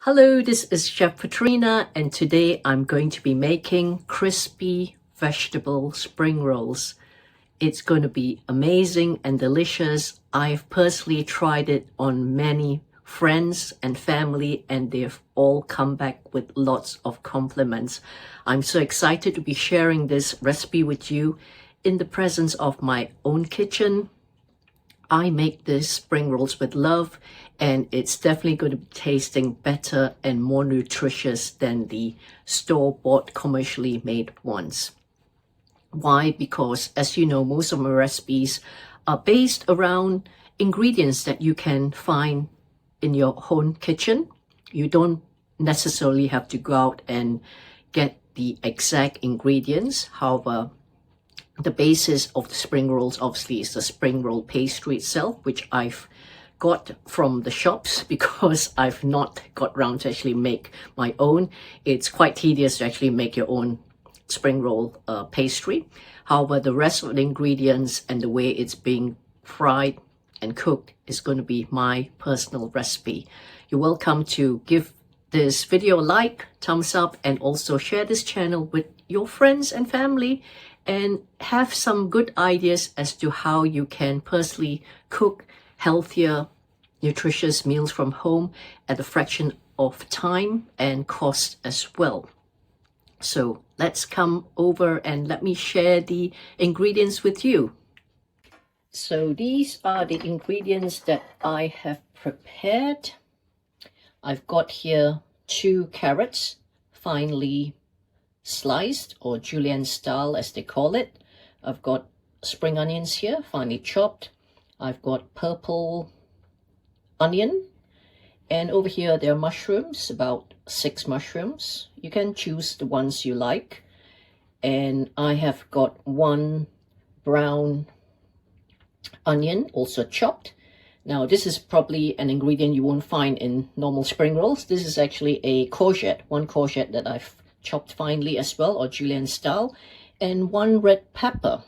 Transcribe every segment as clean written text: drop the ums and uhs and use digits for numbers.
Hello, this is Chef Petrina, and today I'm going to be making crispy vegetable spring rolls. It's going to be amazing and delicious. I've personally tried it on many friends and family, and they've all come back with lots of compliments. I'm so excited to be sharing this recipe with you in the presence of my own kitchen. I make these spring rolls with love, and it's definitely going to be tasting better and more nutritious than the store-bought commercially made ones. Why? Because as you know, most of my recipes are based around ingredients that you can find in your own kitchen. You don't necessarily have to go out and get the exact ingredients. However, the basis of the spring rolls obviously is the spring roll pastry itself, which I've got from the shops because I've not got around to actually make my own. It's quite tedious to actually make your own spring roll pastry. However, the rest of the ingredients and the way it's being fried and cooked is going to be my personal recipe. You're welcome to give this video a like, thumbs up, and also share this channel with your friends and family, and have some good ideas as to how you can personally cook healthier, nutritious meals from home at a fraction of time and cost as well. So let's come over and let me share the ingredients with you. So these are the ingredients that I have prepared. I've got here 2 carrots, finely sliced, or julienne style as they call it. I've got spring onions here, finely chopped. I've got purple onion, and over here there are mushrooms, about 6 mushrooms. You can choose the ones you like. And I have got 1 brown onion, also chopped. Now this is probably an ingredient you won't find in normal spring rolls. This is actually a courgette, 1 courgette that I've chopped finely as well, or julienne style, and 1 red pepper.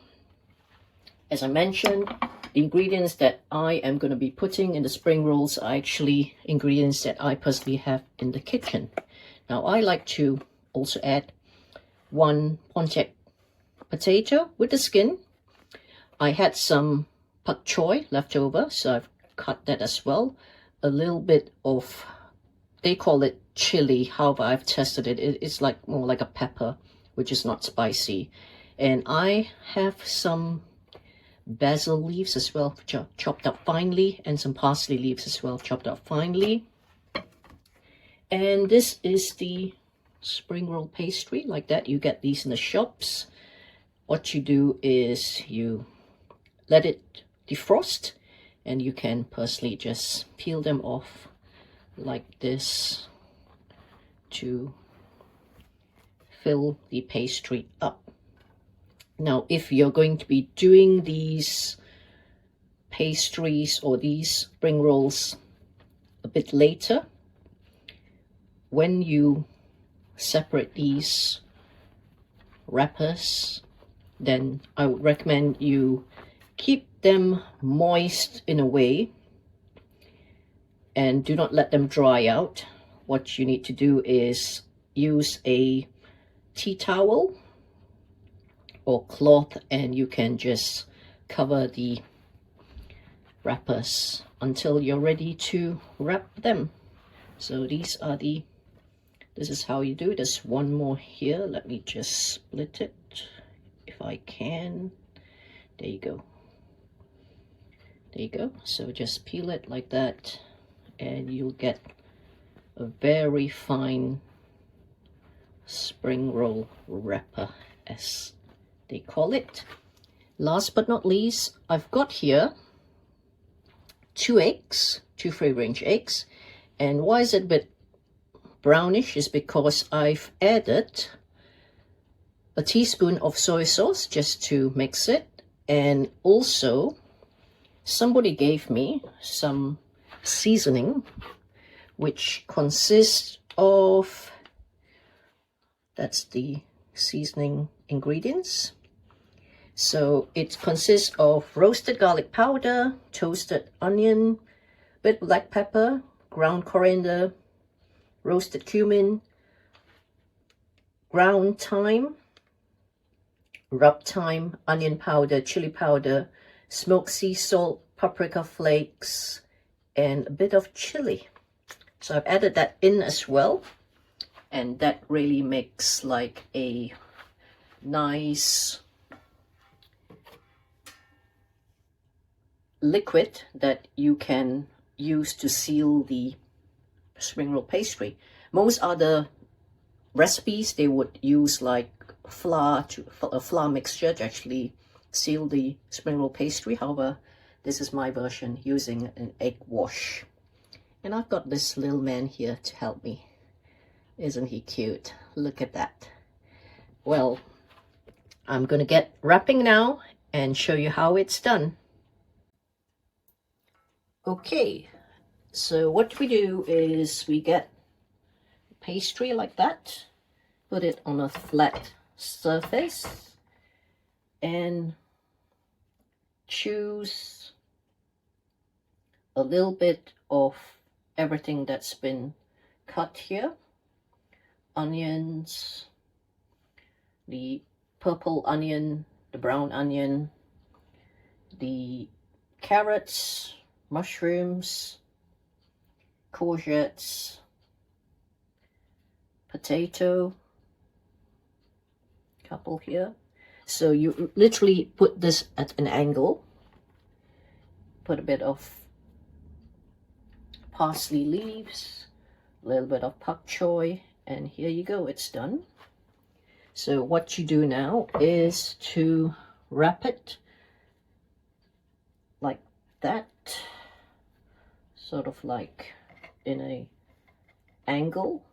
As I mentioned, the ingredients that I am going to be putting in the spring rolls are actually ingredients that I personally have in the kitchen. Now I like to also add 1 Pontiac potato with the skin. I had some Pak Choy left over, so I've cut that as well. A little bit of, they call it chili, however I've tested it, it's like more like a pepper, which is not spicy. And I have some basil leaves as well, chopped up finely, and some parsley leaves as well, chopped up finely. And this is the spring roll pastry, like that. You get these in the shops. What you do is you let it defrost, and you can personally just peel them off like this to fill the pastry up. Now, if you're going to be doing these pastries or these spring rolls a bit later, when you separate these wrappers, then I would recommend you keep them moist in a way and do not let them dry out. What you need to do is use a tea towel or cloth, and you can just cover the wrappers until you're ready to wrap them. So these are this is how you do it. There's 1 more here. Let me just split it if I can. There you go. There you go. So just peel it like that, and you'll get a very fine spring roll wrapper, as they call it. Last but not least, I've got here 2 eggs, 2 free-range eggs. And why is it a bit brownish is because I've added a teaspoon of soy sauce just to mix it. And also somebody gave me some seasoning, which consists of, that's the seasoning ingredients. So it consists of roasted garlic powder, toasted onion, bit black pepper, ground coriander, roasted cumin, ground thyme, rub thyme, onion powder, chili powder, smoked sea salt, paprika flakes, and a bit of chili. So I've added that in as well, and that really makes like a nice liquid that you can use to seal the spring roll pastry. Most other recipes, they would use like a flour mixture to actually seal the spring roll pastry. However, this is my version using an egg wash. And I've got this little man here to help me. Isn't he cute? Look at that. Well, I'm gonna get wrapping now and show you how it's done. Okay, so what we do is we get pastry like that, put it on a flat surface, and choose a little bit of everything that's been cut here. Onions, the purple onion, the brown onion, the carrots, mushrooms, courgettes, potato, couple here. So you literally put this at an angle, put a bit of parsley leaves, a little bit of Pak Choy, and here you go, it's done. So what you do now is to wrap it like that, sort of like in a angle,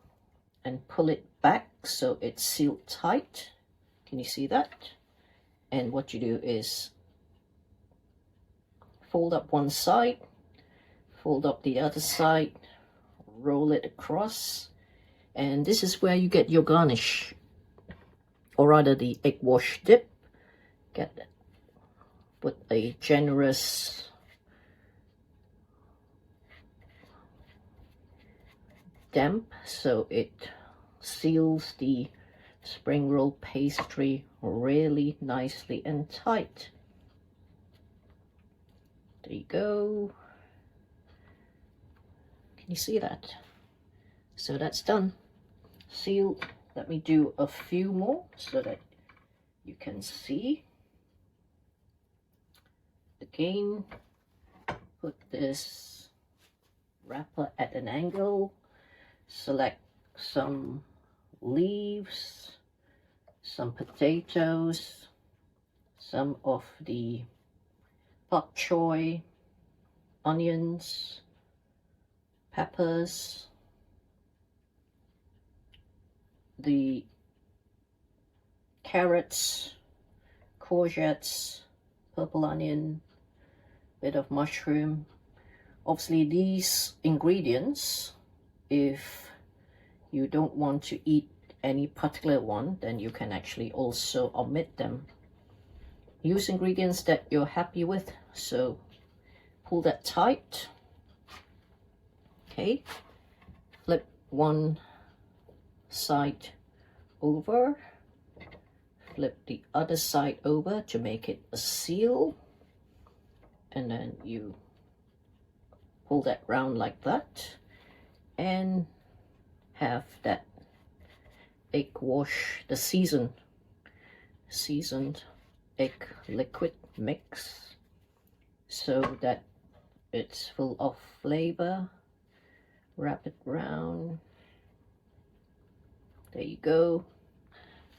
and pull it back so it's sealed tight. Can you see that? And what you do is fold up one side, fold up the other side, roll it across, and this is where you get your garnish, or rather the egg wash dip. Get that. Put a generous damp so it seals the spring roll pastry really nicely and tight. There you go. Can you see that? So that's done. Sealed. Let me do a few more so that you can see. Again, put this wrapper at an angle, select some leaves, some potatoes, some of the Pak Choy, onions, peppers, the carrots, courgettes, purple onion, bit of mushroom. Obviously these ingredients, if you don't want to eat any particular one, then you can actually also omit them. Use ingredients that you're happy with. So pull that tight. Okay, flip one side over, flip the other side over to make it a seal, and then you pull that round like that and have that egg wash, the seasoned egg liquid mix, so that it's full of flavor. Wrap it round. There you go.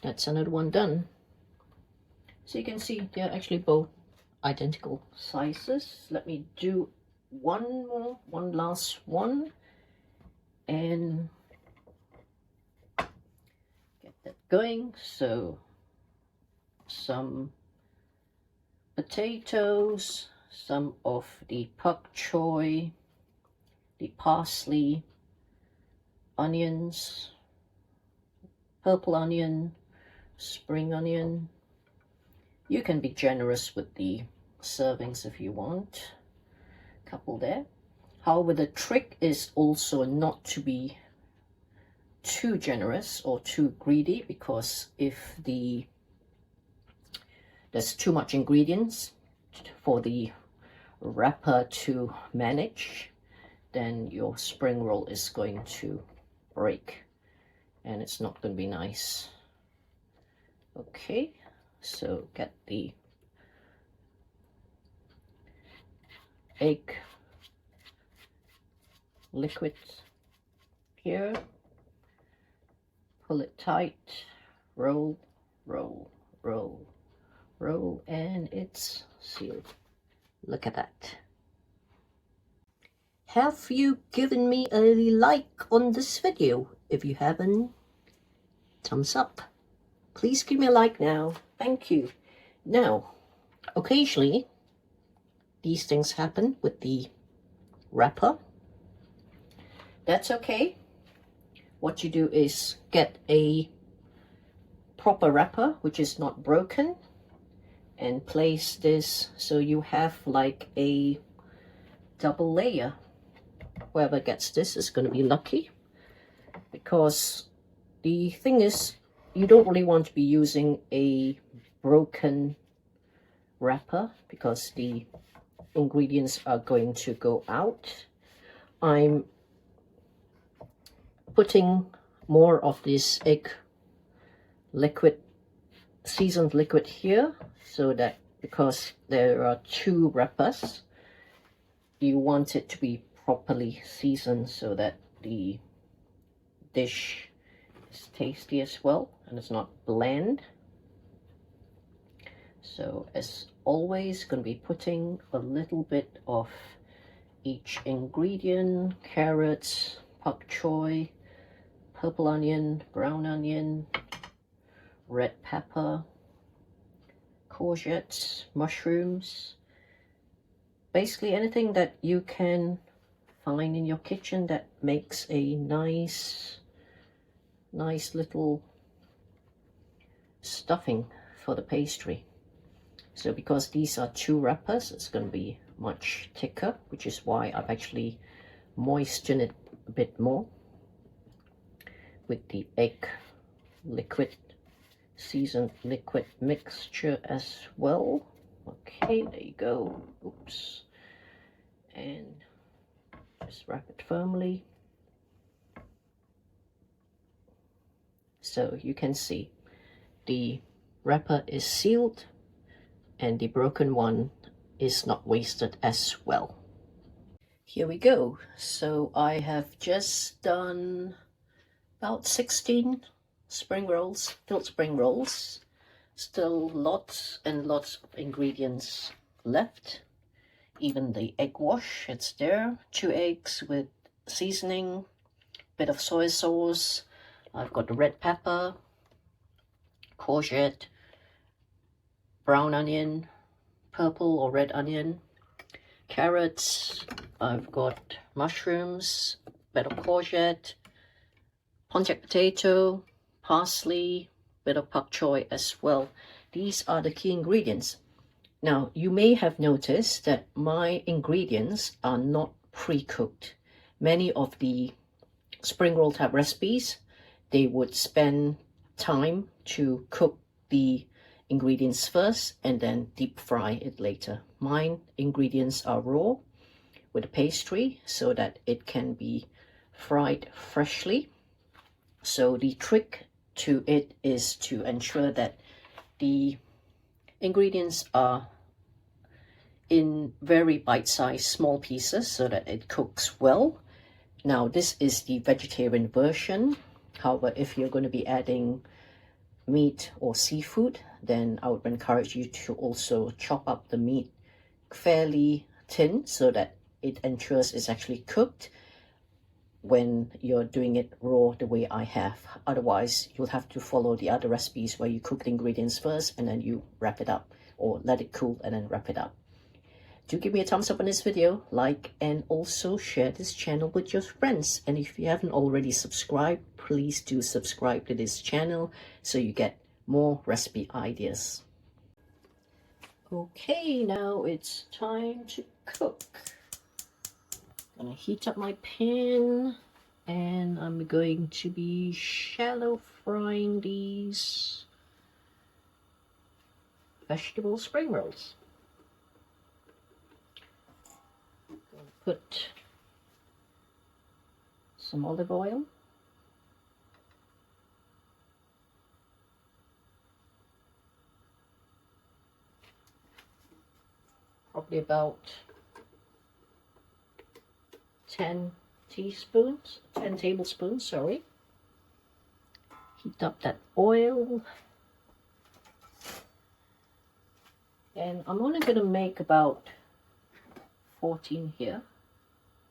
That's another one done. So you can see they're actually both identical sizes. Let me do one last one, and get that going. So some potatoes, some of the Pak Choy, the parsley, onions, purple onion, spring onion. You can be generous with the servings if you want. Couple there. However, the trick is also not to be too generous or too greedy, because if there's too much ingredients for the wrapper to manage, then your spring roll is going to break and it's not going to be nice. Okay, so get the egg liquid here, pull it tight, roll, roll, roll, roll, and it's sealed. Look at that. Have you given me a like on this video? If you haven't, thumbs up. Please give me a like now. Thank you. Now, occasionally, these things happen with the wrapper. That's okay. What you do is get a proper wrapper, which is not broken, and place this so you have like a double layer. Whoever gets this is going to be lucky, because the thing is, you don't really want to be using a broken wrapper because the ingredients are going to go out. I'm putting more of this egg liquid, seasoned liquid here, so that because there are two wrappers, you want it to be properly seasoned so that the dish is tasty as well and it's not bland. So as always, going to be putting a little bit of each ingredient: carrots, pak choy, purple onion, brown onion, red pepper, courgettes, mushrooms, basically anything that you can find in your kitchen that makes a nice little stuffing for the pastry. So because these are two wrappers, it's going to be much thicker, which is why I've actually moistened it a bit more with the egg liquid, seasoned liquid mixture as well. Okay, there you go. Oops. And just wrap it firmly. So you can see the wrapper is sealed and the broken one is not wasted as well. Here we go. So I have just done about 16 spring rolls, filled spring rolls. Still lots and lots of ingredients left. Even the egg wash, it's there. 2 eggs with seasoning, bit of soy sauce. I've got the red pepper, courgette, brown onion, purple or red onion, carrots. I've got mushrooms, bit of courgette, pontiac potato, parsley, bit of pak choy as well. These are the key ingredients. Now, you may have noticed that my ingredients are not pre-cooked. Many of the spring roll type recipes, they would spend time to cook the ingredients first and then deep fry it later. Mine ingredients are raw with the pastry so that it can be fried freshly. So the trick to it is to ensure that the ingredients are in very bite-sized small pieces so that it cooks well. Now this is the vegetarian version. However, if you're going to be adding meat or seafood, then I would encourage you to also chop up the meat fairly thin so that it ensures it's actually cooked when you're doing it raw the way I have. Otherwise, you'll have to follow the other recipes where you cook the ingredients first and then you wrap it up, or let it cool and then wrap it up. Do give me a thumbs up on this video, like, and also share this channel with your friends. And if you haven't already subscribed, please do subscribe to this channel so you get more recipe ideas. Okay, now it's time to cook. I'm gonna heat up my pan. and I'm going to be shallow frying these vegetable spring rolls. I'm going to put some olive oil, probably about 10 tablespoons, sorry. Heat up that oil. And I'm only going to make about 14 here.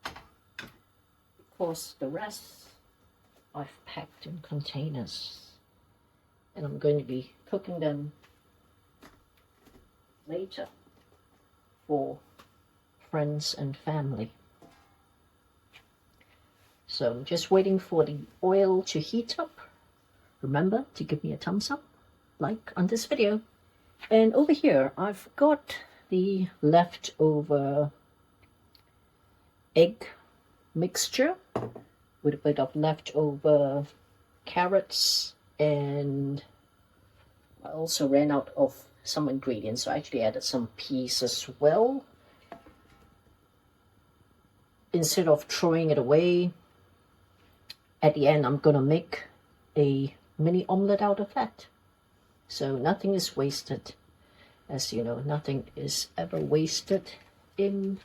Of course, the rest I've packed in containers. And I'm going to be cooking them later for friends and family. So I'm just waiting for the oil to heat up. Remember to give me a thumbs up, like on this video. And over here, I've got the leftover egg mixture with a bit of leftover carrots, and I also ran out of some ingredients, so I actually added some peas as well. Instead of throwing it away, at the end I'm gonna make a mini omelette out of that. So nothing is wasted. As you know, nothing is ever wasted in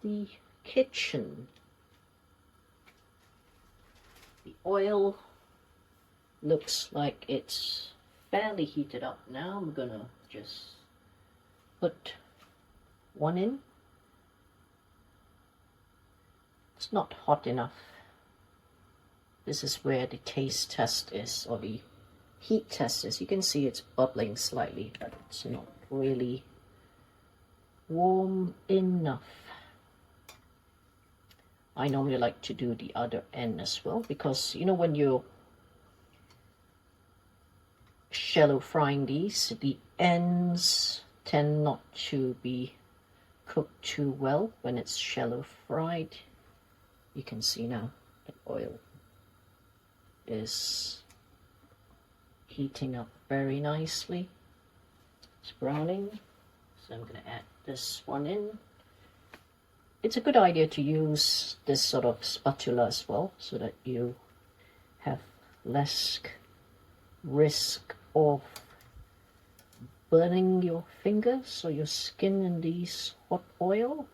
the kitchen. The oil looks like it's fairly heated up now. I'm gonna just put one in. It's not hot enough. This is where the taste test is, or the heat test is. You can see it's bubbling slightly, but it's not really warm enough. I normally like to do the other end as well, because you know, when you're shallow frying these, the ends tend not to be cooked too well when it's shallow fried. You can see now the oil is heating up very nicely. It's browning, so I'm going to add this one in. It's a good idea to use this sort of spatula as well, so that you have less risk of burning your fingers or your skin in these hot oil.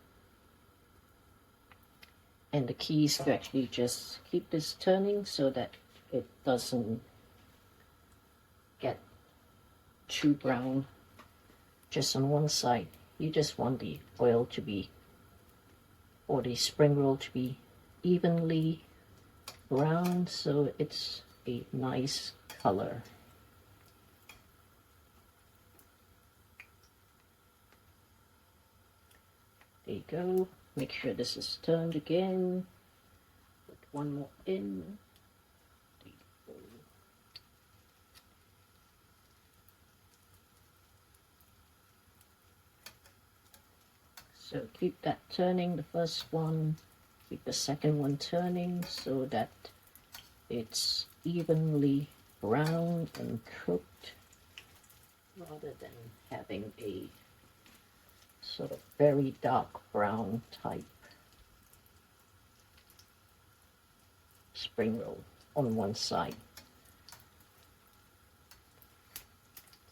And the key is to actually just keep this turning so that it doesn't get too brown just on one side. You just want the oil to be, or the spring roll to be, evenly brown, so it's a nice color. There you go. Make sure this is turned again. Put one more in. So keep that turning, the first one, keep the second one turning so that it's evenly browned and cooked, rather than having a sort of very dark brown type spring roll on one side.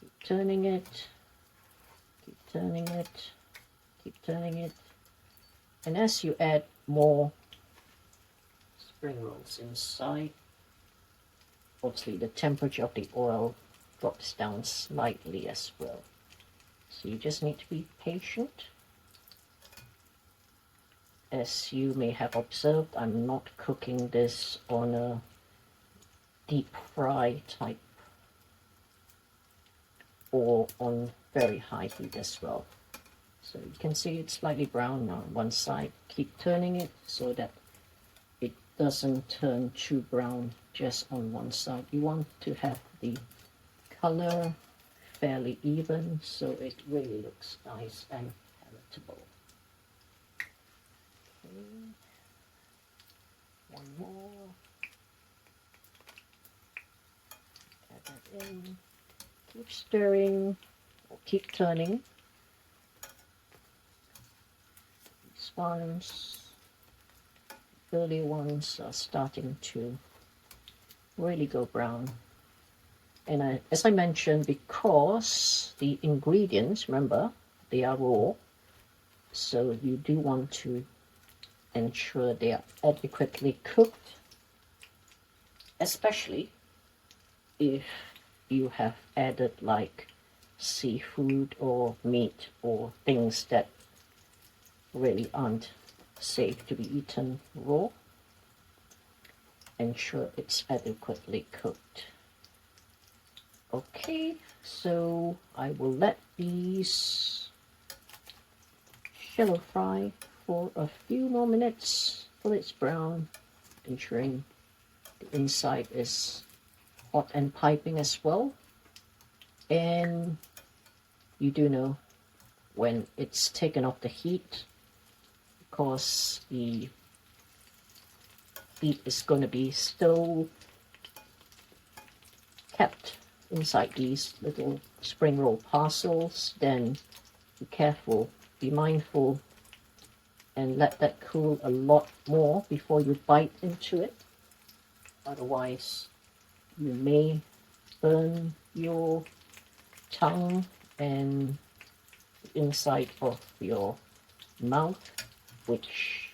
Keep turning it, keep turning it, keep turning it, and as you add more spring rolls inside, obviously the temperature of the oil drops down slightly as well. So you just need to be patient. As you may have observed, I'm not cooking this on a deep fry type or on very high heat as well. So you can see it's slightly brown now on one side. Keep turning it so that it doesn't turn too brown just on one side. You want to have the color fairly even so it really looks nice and palatable. Okay. One more. Add that in. Keep stirring or keep turning. These ones, early ones, are starting to really go brown. And as I mentioned, because the ingredients, remember, they are raw, so you do want to ensure they are adequately cooked, especially if you have added like seafood or meat or things that really aren't safe to be eaten raw. Ensure it's adequately cooked. Okay, so I will let these shallow fry for a few more minutes till it's brown, ensuring the inside is hot and piping as well. And you do know when it's taken off the heat, because the heat is going to be still kept inside these little spring roll parcels. Then be careful, be mindful, and let that cool a lot more before you bite into it. Otherwise, you may burn your tongue and the inside of your mouth, which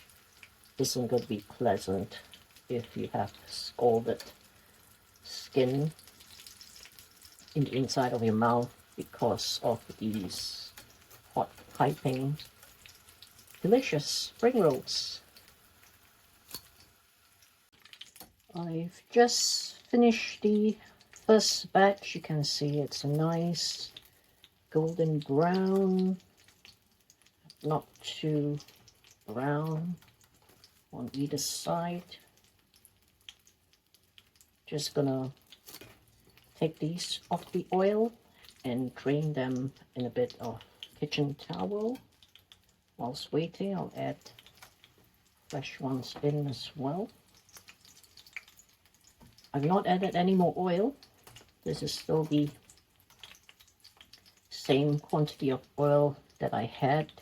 isn't going to be pleasant if you have scalded skin in the inside of your mouth because of these hot piping delicious spring rolls. I've just finished the first batch. You can see it's a nice golden brown, not too brown on either side. Just gonna take these off the oil and drain them in a bit of kitchen towel. Whilst waiting, I'll add fresh ones in as well. I've not added any more oil. This is still the same quantity of oil that I had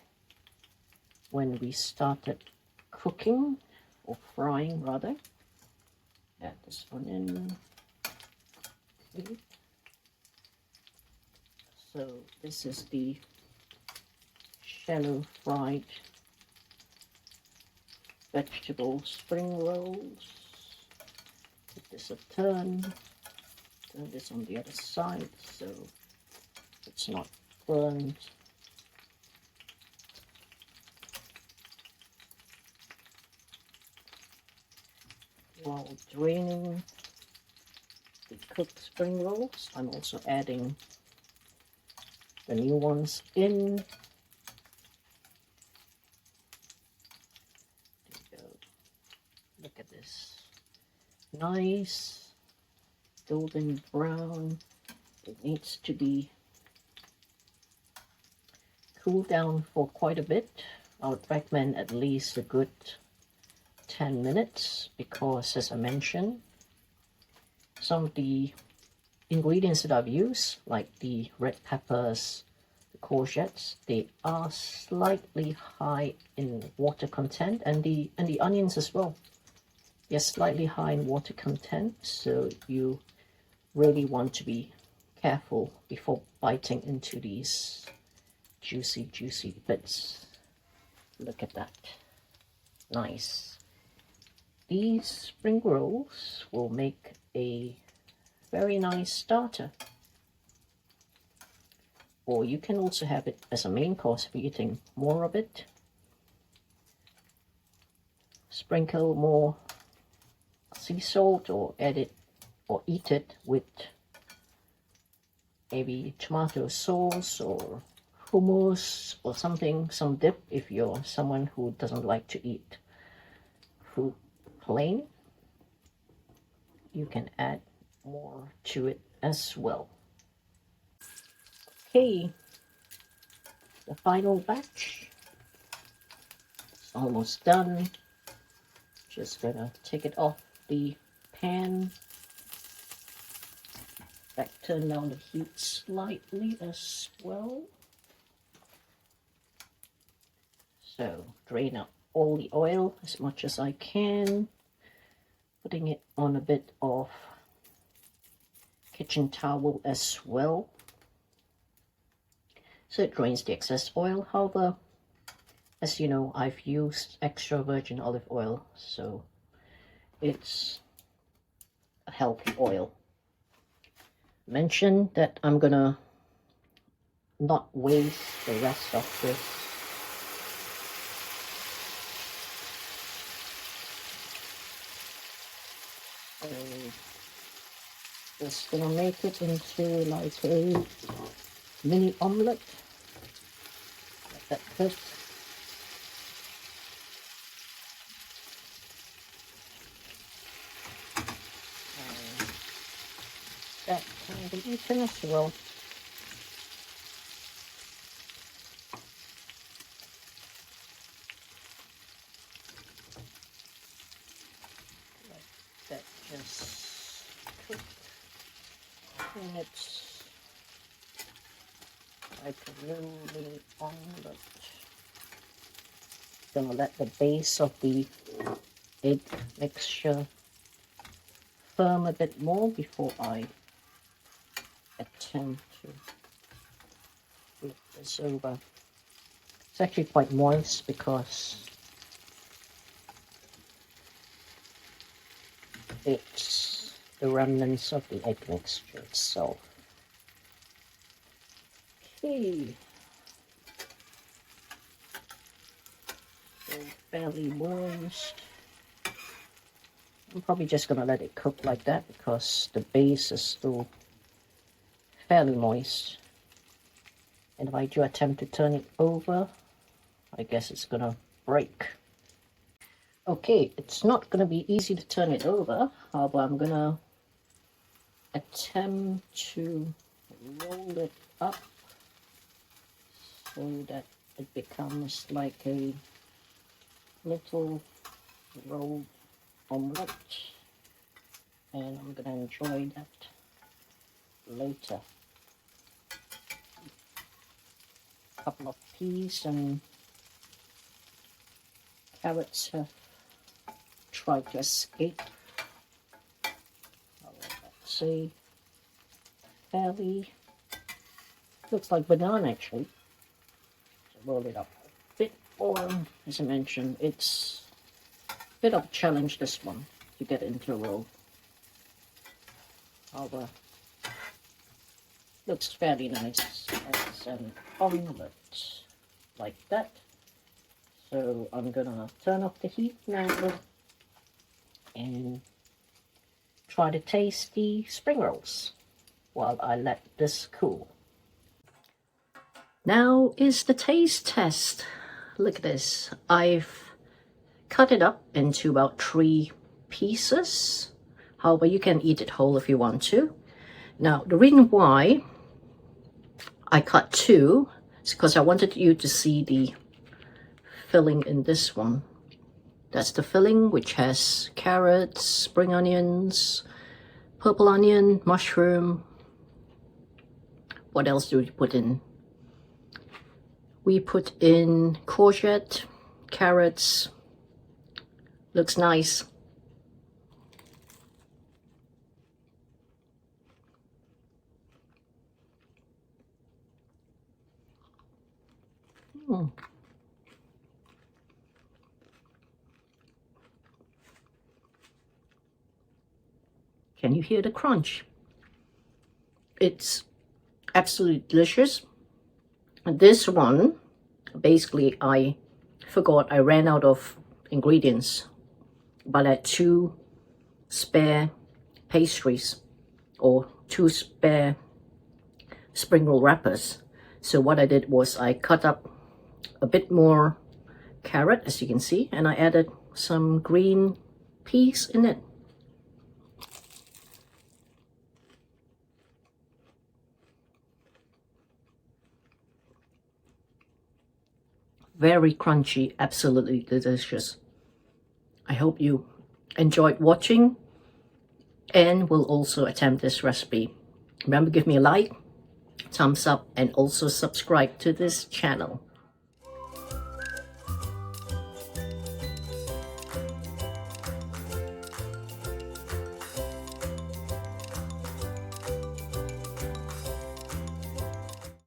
when we started cooking, or frying rather. Add this one in. Okay. So this is the shallow fried vegetable spring rolls. Give this a turn this on the other side so it's not burned. While draining the cooked spring rolls, I'm also adding the new ones in. There you go. Look at this. Nice golden brown. It needs to be cooled down for quite a bit. I would recommend at least a good 10 minutes because, as I mentioned, some of the ingredients that I've used, like the red peppers, the courgettes, they are slightly high in water content, and the onions as well. They're slightly high in water content, so you really want to be careful before biting into these juicy bits. Look at that. Nice. These spring rolls will make a very nice starter. Or you can also have it as a main course if you're eating more of it. Sprinkle more sea salt, or add it or eat it with maybe tomato sauce or hummus or something, some dip if you're someone who doesn't like to eat fruit plain. You can add more to it as well. Okay, the final batch is almost done. Just gonna take it off the pan. Back, turn down the heat slightly as well. So drain out all the oil as much as I can, putting it on a bit of kitchen towel as well, so it drains the excess oil. However, as you know, I've used extra virgin olive oil, so it's a healthy oil. Mention that I'm gonna not waste the rest of this. Just gonna make it into like a mini omelette. Let that cook. That can be eaten as well. Let that just cook. And it's like a little mini omelette. Gonna let the base of the egg mixture firm a bit more before I attempt to flip this over. It's actually quite moist because it's the remnants of the egg mixture itself. Okay. So fairly moist. I'm probably just going to let it cook like that because the base is still fairly moist. And if I do attempt to turn it over, I guess it's going to break. Okay, it's not going to be easy to turn it over. However, I'm going to attempt to roll it up so that it becomes like a little rolled omelette, and I'm gonna enjoy that later. A couple of peas and carrots have tried to escape. Let's see, fairly looks like banana actually. So roll it up a bit more. As I mentioned, it's bit of a challenge, this one, to get into a roll. However, looks fairly nice as an omelette like that. So I'm gonna turn off the heat now and try to taste the spring rolls while I let this cool. Now is the taste test. Look at this. I've cut it up into about 3 pieces. However, you can eat it whole if you want to. Now, the reason why I cut 2 is because I wanted you to see the filling in this one. That's the filling, which has carrots, spring onions, purple onion, mushroom. What else do we put in? We put in courgette, carrots. Looks nice. Can you hear the crunch? It's absolutely delicious. This one, basically, I forgot I ran out of ingredients, but I had 2 spare pastries or 2 spare spring roll wrappers. So what I did was I cut up a bit more carrot, as you can see, and I added some green peas in it. Very crunchy, absolutely delicious. I I hope you enjoyed watching and will also attempt this recipe. Remember, give me a like, thumbs up, and also subscribe to this channel.